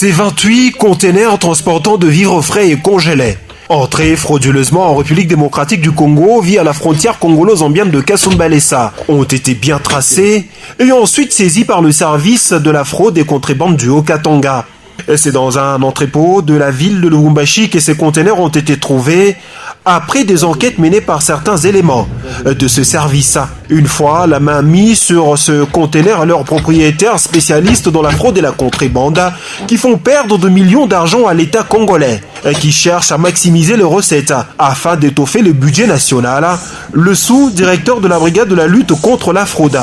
Ces 28 containers transportant de vivres frais et congelés, entrés frauduleusement en République démocratique du Congo via la frontière congolo-zambienne de Kasumbalesa, ont été bien tracés et ensuite saisis par le service de la fraude et contrebande du Haut-Katanga. C'est dans un entrepôt de la ville de Lubumbashi que ces containers ont été trouvés après des enquêtes menées par certains éléments de ce service. Une fois la main mise sur ce container, leurs propriétaires spécialistes dans la fraude et la contrebande qui font perdre de millions d'argent à l'État congolais et qui cherchent à maximiser les recettes afin d'étoffer le budget national. Le sous-directeur de la brigade de la lutte contre la fraude,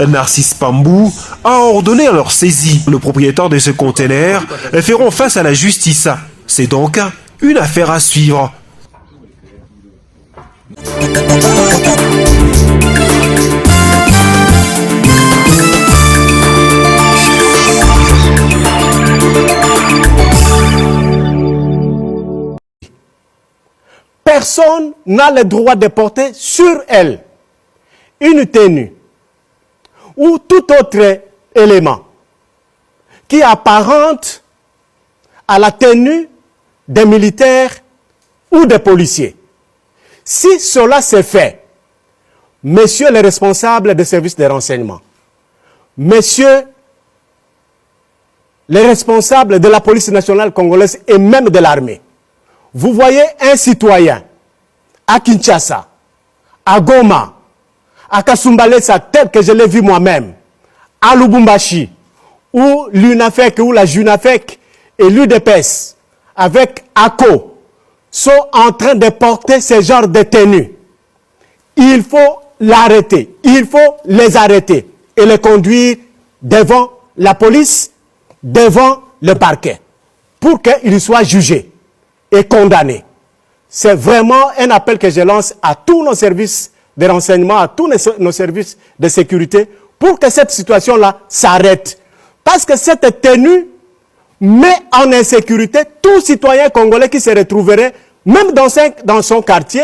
Narcisse Pambou, a ordonné à leur saisie. Le propriétaire de ce container feront face à la justice. C'est donc une affaire à suivre. Personne n'a le droit de porter sur elle une tenue ou tout autre élément qui apparente à la tenue des militaires ou des policiers. Si cela se fait, messieurs les responsables des services de renseignement, messieurs les responsables de la police nationale congolaise et même de l'armée, vous voyez un citoyen à Kinshasa, à Goma, à Kasumbalesa, tel que je l'ai vu moi-même, à Lubumbashi, où l'UNAFEC ou la JUNAFEC et l'UDPS, avec ACO, sont en train de porter ce genre de tenues. Il faut l'arrêter, il faut les arrêter et les conduire devant la police, devant le parquet, pour qu'ils soient jugés et condamnés. C'est vraiment un appel que je lance à tous nos services de renseignement, à tous nos services de sécurité, pour que cette situation-là s'arrête. Parce que cette tenue met en insécurité tout citoyen congolais qui se retrouverait, même dans son quartier,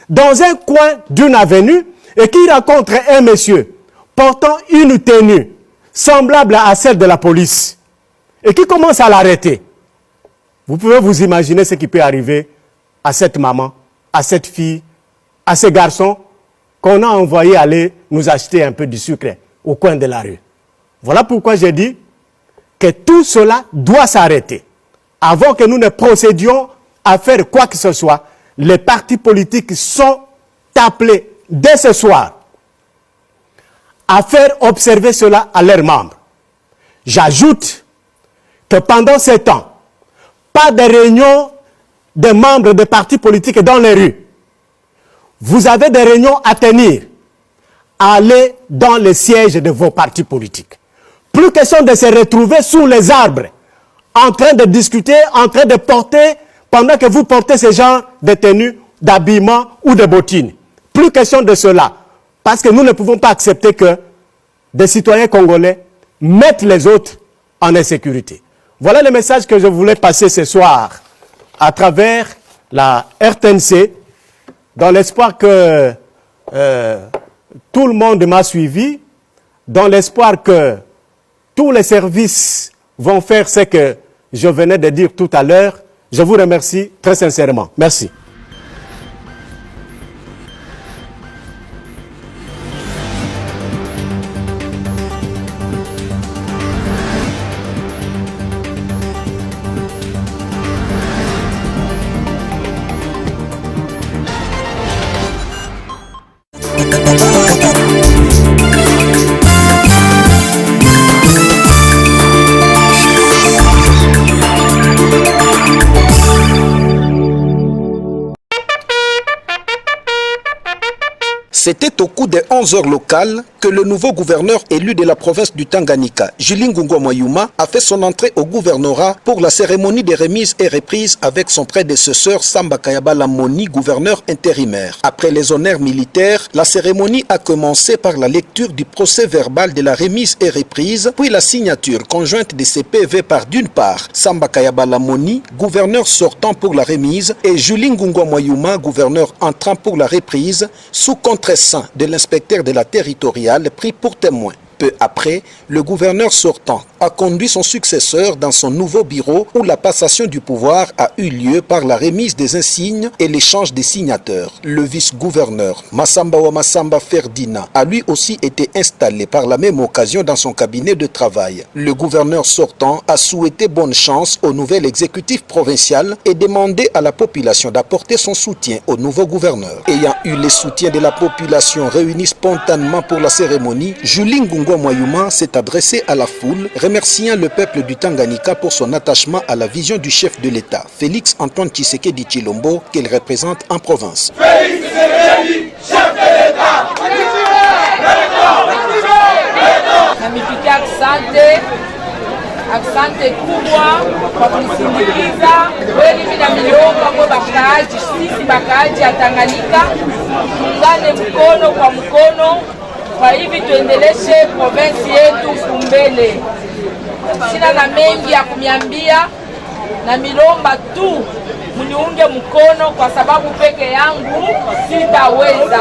dans un coin d'une avenue, et qui rencontre un monsieur portant une tenue semblable à celle de la police, et qui commence à l'arrêter. Vous pouvez vous imaginer ce qui peut arriver à cette maman, à cette fille, à ce garçon qu'on a envoyé aller nous acheter un peu du sucre au coin de la rue. Voilà pourquoi j'ai dit que tout cela doit s'arrêter. Avant que nous ne procédions à faire quoi que ce soit, les partis politiques sont appelés dès ce soir à faire observer cela à leurs membres. J'ajoute que pendant ce temps, pas de réunion des membres des partis politiques dans les rues. Vous avez des réunions à tenir. Allez dans les sièges de vos partis politiques. Plus question de se retrouver sous les arbres, en train de discuter, en train de porter, pendant que vous portez ce genre de tenues, d'habillement ou de bottines. Plus question de cela. Parce que nous ne pouvons pas accepter que des citoyens congolais mettent les autres en insécurité. Voilà le message que je voulais passer ce soir à travers la RTNC, dans l'espoir que tout le monde m'a suivi, dans l'espoir que tous les services vont faire ce que je venais de dire tout à l'heure. Je vous remercie très sincèrement. Merci. C'était au coup des 11 heures locales que le nouveau gouverneur élu de la province du Tanganyika, Julien Ngungwa Mwayuma, a fait son entrée au gouvernorat pour la cérémonie de remise et reprise avec son prédécesseur Samba Kayabala Moni, gouverneur intérimaire. Après les honneurs militaires, la cérémonie a commencé par la lecture du procès verbal de la remise et reprise, puis la signature conjointe de ces PV par d'une part Samba Kayabala Moni, gouverneur sortant pour la remise, et Julien Ngungwa Mwayuma, gouverneur entrant pour la reprise, sous contreseing de l'inspecteur de la territoriale pris pour témoin. Peu après, le gouverneur sortant a conduit son successeur dans son nouveau bureau où la passation du pouvoir a eu lieu par la remise des insignes et l'échange des signateurs. Le vice-gouverneur Massamba Wamasamba Ferdinand a lui aussi été installé par la même occasion dans son cabinet de travail. Le gouverneur sortant a souhaité bonne chance au nouvel exécutif provincial et demandé à la population d'apporter son soutien au nouveau gouverneur. Ayant eu le soutien de la population réunie spontanément pour la cérémonie, Julie Ngungwa Mwayuma s'est adressé à la foule, remerciant le peuple du Tanganyika pour son attachement à la vision du chef de l'État, Félix Antoine Tshisekedi Tshilombo, qu'il représente en province. Félix Tshisekedi, chef de l'État. Namipikia asante kubwa kwa kunisindikiza kweli. Mimi na miliomba kwa bakaaji, sisi bakaaji ya Tanganyika tuungane mkono kwa mkono, kwa hivi tuendeleshe provinsi yetu kumbele. Sina na mengi ya kumiambia, na milomba tu mniunge mkono kwa sababu peke yangu sitaweza.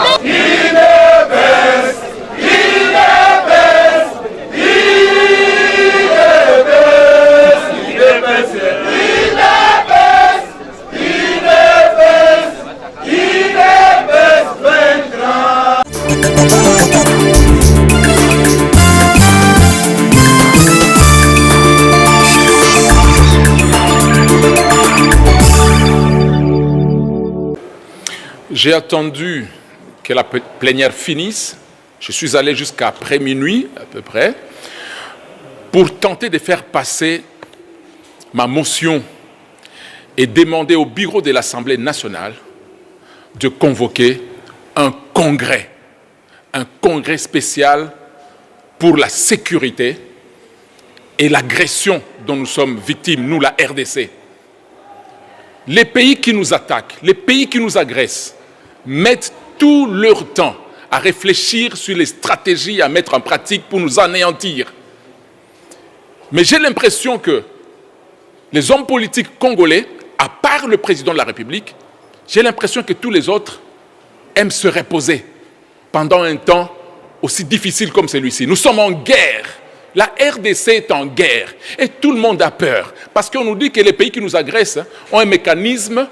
J'ai attendu que la plénière finisse. Je suis allé jusqu'à après minuit, à peu près, pour tenter de faire passer ma motion et demander au bureau de l'Assemblée nationale de convoquer un congrès spécial pour la sécurité et l'agression dont nous sommes victimes, nous, la RDC. Les pays qui nous attaquent, les pays qui nous agressent, mettent tout leur temps à réfléchir sur les stratégies à mettre en pratique pour nous anéantir. Mais j'ai l'impression que les hommes politiques congolais, à part le président de la République, j'ai l'impression que tous les autres aiment se reposer pendant un temps aussi difficile comme celui-ci. Nous sommes en guerre. La RDC est en guerre et tout le monde a peur parce qu'on nous dit que les pays qui nous agressent ont un mécanisme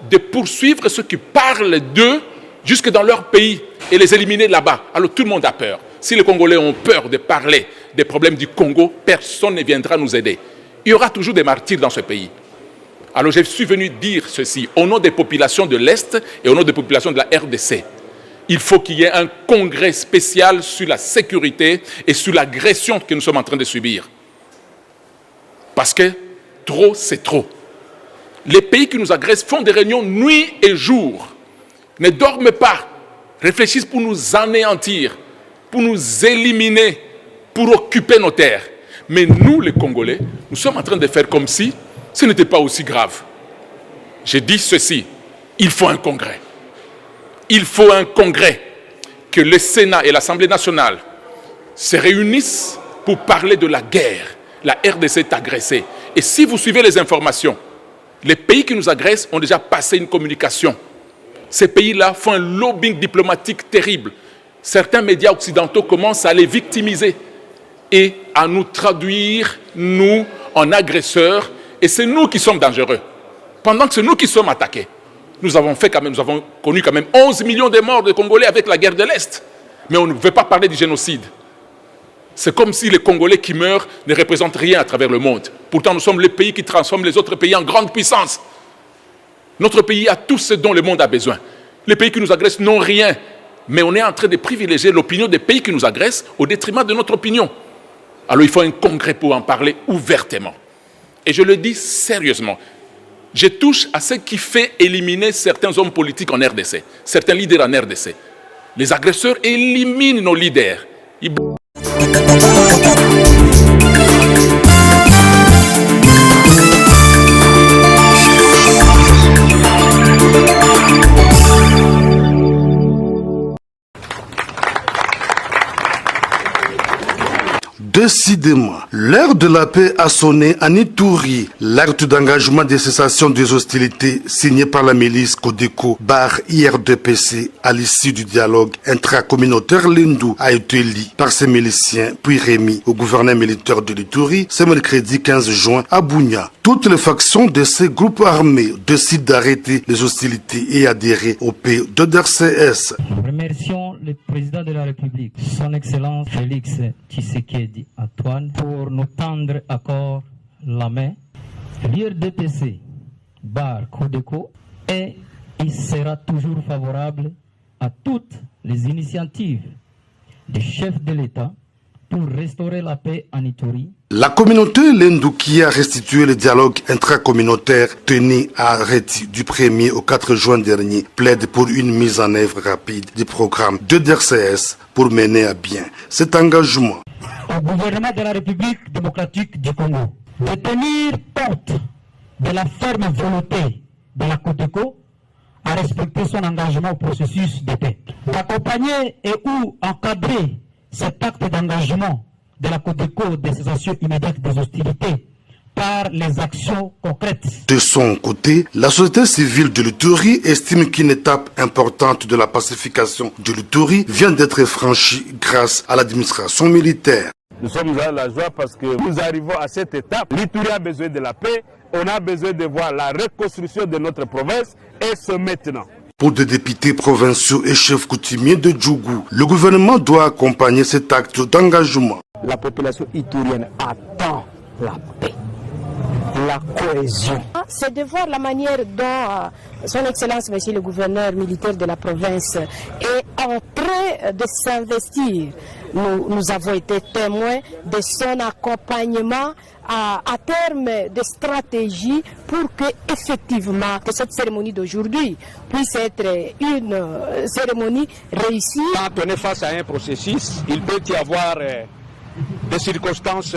de poursuivre ceux qui parlent d'eux jusque dans leur pays et les éliminer là-bas. Alors tout le monde a peur. Si les Congolais ont peur de parler des problèmes du Congo, personne ne viendra nous aider. Il y aura toujours des martyrs dans ce pays. Alors je suis venu dire ceci au nom des populations de l'Est et au nom des populations de la RDC. Il faut qu'il y ait un congrès spécial sur la sécurité et sur l'agression que nous sommes en train de subir. Parce que trop, c'est trop. Les pays qui nous agressent font des réunions nuit et jour, ne dorment pas, réfléchissent pour nous anéantir, pour nous éliminer, pour occuper nos terres. Mais nous, les Congolais, nous sommes en train de faire comme si ce n'était pas aussi grave. J'ai dit ceci, il faut un congrès. Il faut un congrès, que le Sénat et l'Assemblée nationale se réunissent pour parler de la guerre. La RDC est agressée. Et si vous suivez les informations, les pays qui nous agressent ont déjà passé une communication. Ces pays-là font un lobbying diplomatique terrible. Certains médias occidentaux commencent à les victimiser et à nous traduire, nous, en agresseurs. Et c'est nous qui sommes dangereux. Pendant que c'est nous qui sommes attaqués. Nous avons connu quand même 11 millions de morts de Congolais avec la guerre de l'Est. Mais on ne veut pas parler du génocide. C'est comme si les Congolais qui meurent ne représentent rien à travers le monde. Pourtant, nous sommes le pays qui transforme les autres pays en grande puissance. Notre pays a tout ce dont le monde a besoin. Les pays qui nous agressent n'ont rien. Mais on est en train de privilégier l'opinion des pays qui nous agressent au détriment de notre opinion. Alors il faut un congrès pour en parler ouvertement. Et je le dis sérieusement. Je touche à ce qui fait éliminer certains hommes politiques en RDC, certains leaders en RDC. Les agresseurs éliminent nos leaders. Décidément, l'heure de la paix a sonné à Ituri. L'acte d'engagement de cessation des hostilités signé par la milice Codeco bar IRDPC à l'issue du dialogue intracommunautaire Lendu a été lu par ses miliciens puis remis au gouverneur militaire de l'Ituri ce mercredi 15 juin à Bunia. Toutes les factions de ces groupes armés décident d'arrêter les hostilités et adhérer au P2DRCS. Nous remercions le président de la République, son Excellence Félix Tshisekedi Antoine, pour nous tendre encore la main. L'IRDPC, bar Codeco, et il sera toujours favorable à toutes les initiatives des chefs de l'État pour restaurer la paix en Ituri. La communauté Lendu qui a restitué le dialogue intracommunautaire tenu à Reti du 1er au 4 juin dernier plaide pour une mise en œuvre rapide du programme de DRCS pour mener à bien cet engagement. Au gouvernement de la République démocratique du Congo de tenir compte de la ferme volonté de la Codeco à respecter son engagement au processus de paix, d'accompagner et ou encadrer cet acte d'engagement de la Codeco de cessation immédiate des hostilités par les actions concrètes. De son côté, la société civile de l'Ituri estime qu'une étape importante de la pacification de l'Ituri vient d'être franchie grâce à l'administration militaire. Nous sommes à la joie parce que nous arrivons à cette étape. L'Ituri a besoin de la paix, on a besoin de voir la reconstruction de notre province et ce maintenant. Pour des députés provinciaux et chefs coutumiers de Djougou, le gouvernement doit accompagner cet acte d'engagement. La population iturienne attend la paix, la cohésion. C'est de voir la manière dont son Excellence, Monsieur le gouverneur militaire de la province, est en train de s'investir. Nous avons été témoins de son accompagnement à terme de stratégie pour que effectivement que cette cérémonie d'aujourd'hui puisse être une cérémonie réussie. Quand on est face à un processus, il peut y avoir des circonstances.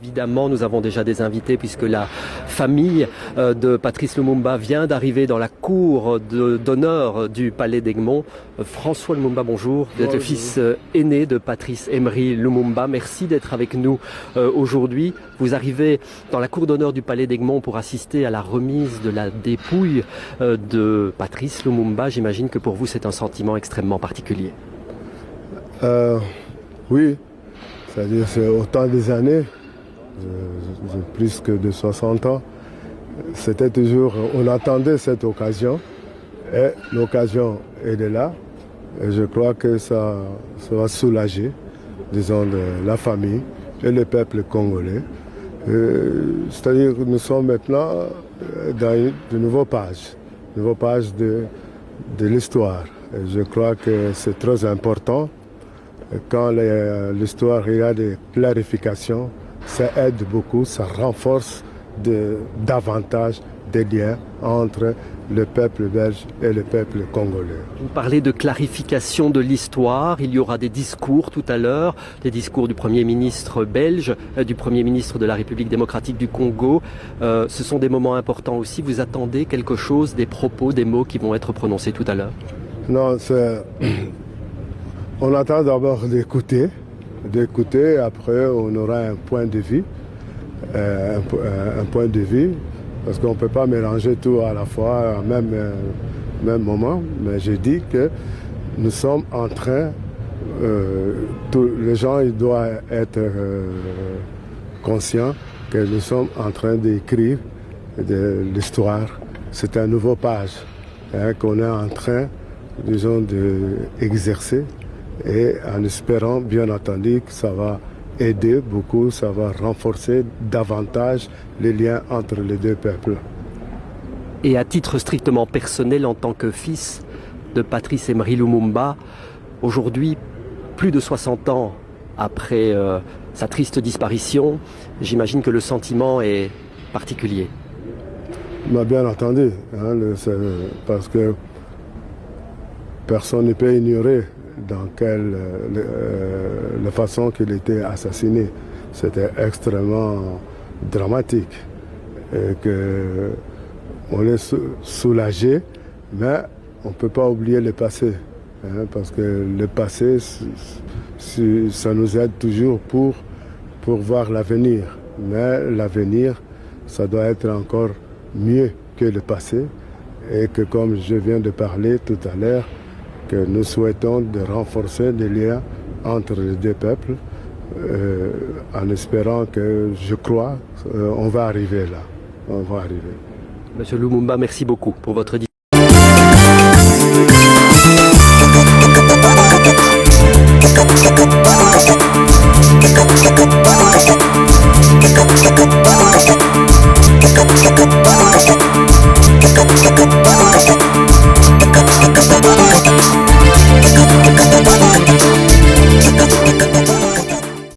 Évidemment, nous avons déjà des invités puisque la famille de Patrice Lumumba vient d'arriver dans la cour d'honneur du Palais d'Egmont. François Lumumba, bonjour. Vous êtes le fils aîné de Patrice Emery Lumumba. Merci d'être avec nous aujourd'hui. Vous arrivez dans la cour d'honneur du Palais d'Egmont pour assister à la remise de la dépouille de Patrice Lumumba. J'imagine que pour vous, c'est un sentiment extrêmement particulier. Oui, c'est-à-dire c'est autant des années. Plus que de 60 ans, c'était toujours, on attendait cette occasion et l'occasion est de là et je crois que ça va soulager, disons, la famille et le peuple congolais C'est-à-dire que nous sommes maintenant dans de nouvelles pages de l'histoire. Je crois que c'est très important. Quand l'histoire a des clarifications, ça aide beaucoup, ça renforce davantage des liens entre le peuple belge et le peuple congolais. Vous parlez de clarification de l'histoire, il y aura des discours tout à l'heure, des discours du Premier ministre belge, du Premier ministre de la République démocratique du Congo. Ce sont des moments importants aussi. Vous attendez quelque chose, des propos, des mots qui vont être prononcés tout à l'heure? Non, on attend d'abord d'écouter, après on aura un point de vue, parce qu'on ne peut pas mélanger tout à la fois, au même moment, mais je dis que nous sommes en train, les gens ils doivent être conscients que nous sommes en train d'écrire de l'histoire. C'est un nouveau page qu'on est en train, disons, d'exercer, et en espérant bien entendu que ça va aider beaucoup, ça va renforcer davantage les liens entre les deux peuples. Et à titre strictement personnel, en tant que fils de Patrice Emery Lumumba, aujourd'hui, plus de 60 ans après sa triste disparition, j'imagine que le sentiment est particulier. Bien entendu, parce que personne ne peut ignorer dans la façon qu'il était assassiné. C'était extrêmement dramatique. Et que on est soulagé, mais on ne peut pas oublier le passé. Parce que le passé, ça nous aide toujours pour voir l'avenir. Mais l'avenir, ça doit être encore mieux que le passé. Et que, comme je viens de parler tout à l'heure, que nous souhaitons de renforcer les liens entre les deux peuples, en espérant que, je crois, on va arriver là. On va arriver. Monsieur Lumumba, merci beaucoup pour votre discussion.